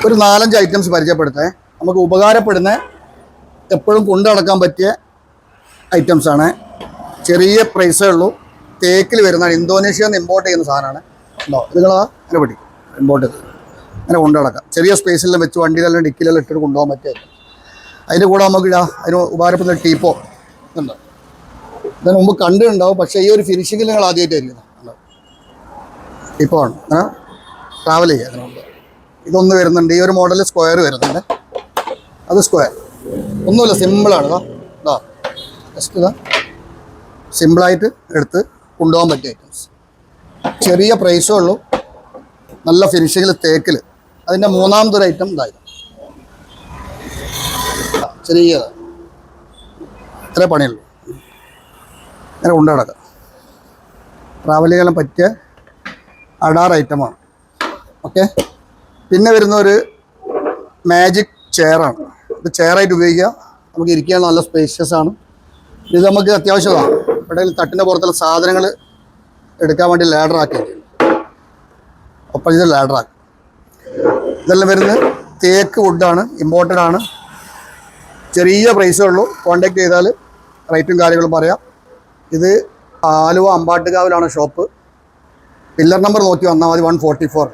ഒരു 4-5 ഐറ്റംസ് പരിചയപ്പെടുത്തേ. നമുക്ക് ഉപകാരപ്പെടുന്ന എപ്പോഴും കൊണ്ടു നടക്കാൻ പറ്റിയ ഐറ്റംസാണ്. ചെറിയ പ്രൈസേ ഉള്ളൂ. തേക്കിൽ വരുന്നതാണ്. ഇന്തോനേഷ്യയിൽ നിന്ന് ഇമ്പോർട്ട് ചെയ്യുന്ന സാധനമാണ്. ഉണ്ടോ നിങ്ങളാ അങ്ങനെ പഠിക്കും ഇമ്പോർട്ട് ചെയ്ത് അങ്ങനെ കൊണ്ടു നടക്കാം. ചെറിയ സ്പേസിലെല്ലാം വെച്ച് വണ്ടിയിലെല്ലാം ഡിക്കിലെല്ലാം ഇട്ടിട്ട് കൊണ്ടുപോകാൻ പറ്റിയ. അതിൻ്റെ കൂടെ നമുക്ക് അതിന് ഉപകാരപ്പെടുന്ന ടീപ്പോ ഉണ്ട്. ഇതിന് മുമ്പ് കണ്ടിട്ടുണ്ടാവും, പക്ഷേ ഈ ഒരു ഫിനിഷിങ്ങിൽ നിങ്ങൾ ആദ്യമായിട്ടായിരിക്കും ടീപ്പോ ആണ്. അങ്ങനെ ട്രാവൽ ചെയ്യുക അതിനുണ്ട്. ഇതൊന്ന് വരുന്നുണ്ട്. ഈ ഒരു മോഡൽ സ്ക്വയർ വരുന്നുണ്ട്. അത് സ്ക്വയർ ഒന്നുമില്ല, സിമ്പിളാണ്. ഇതാ ജസ്റ്റ് ഇതാ സിമ്പിളായിട്ട് എടുത്ത് കൊണ്ടുപോകാൻ പറ്റിയ ഐറ്റംസ്. ചെറിയ പ്രൈസേ ഉള്ളൂ, നല്ല ഫിനിഷിങ്ങിൽ തേക്കിൽ. അതിൻ്റെ മൂന്നാമതൊരു ഐറ്റം ഇതായത് ചെറിയ ഇത്രേ പണിയുള്ളൂ. അങ്ങനെ കൊണ്ടു നടക്കാം. ട്രാവൽ ചെയ്യാൻ പറ്റിയ അഡാർ ഐറ്റമാണ്. ഓക്കെ. പിന്നെ വരുന്ന ഒരു മാജിക് ചെയറാണ്. ഇത് ചെയറായിട്ട് ഉപയോഗിക്കുക. നമുക്ക് ഇരിക്കാൻ നല്ല സ്പേഷ്യസ് ആണ്. ഇത് നമുക്ക് അത്യാവശ്യമാണ്. ഇവിടെ തട്ടിൻ്റെ പുറത്തുള്ള സാധനങ്ങൾ എടുക്കാൻ വേണ്ടി ലാഡറാക്കി. ഒപ്പം ഇത് ലാഡറാക്കി. ഇതെല്ലാം വരുന്നത് തേക്ക് വുഡാണ്, ഇമ്പോർട്ടഡ് ആണ്. ചെറിയ പ്രൈസേ ഉള്ളൂ. കോൺടാക്ട് ചെയ്താൽ റേറ്റും കാര്യങ്ങളും പറയാം. ഇത് ആലുവ അമ്പാട്ടുകാവിലാണ് ഷോപ്പ്. പില്ലർ നമ്പർ നോക്കി വന്നാൽ മതി. 144.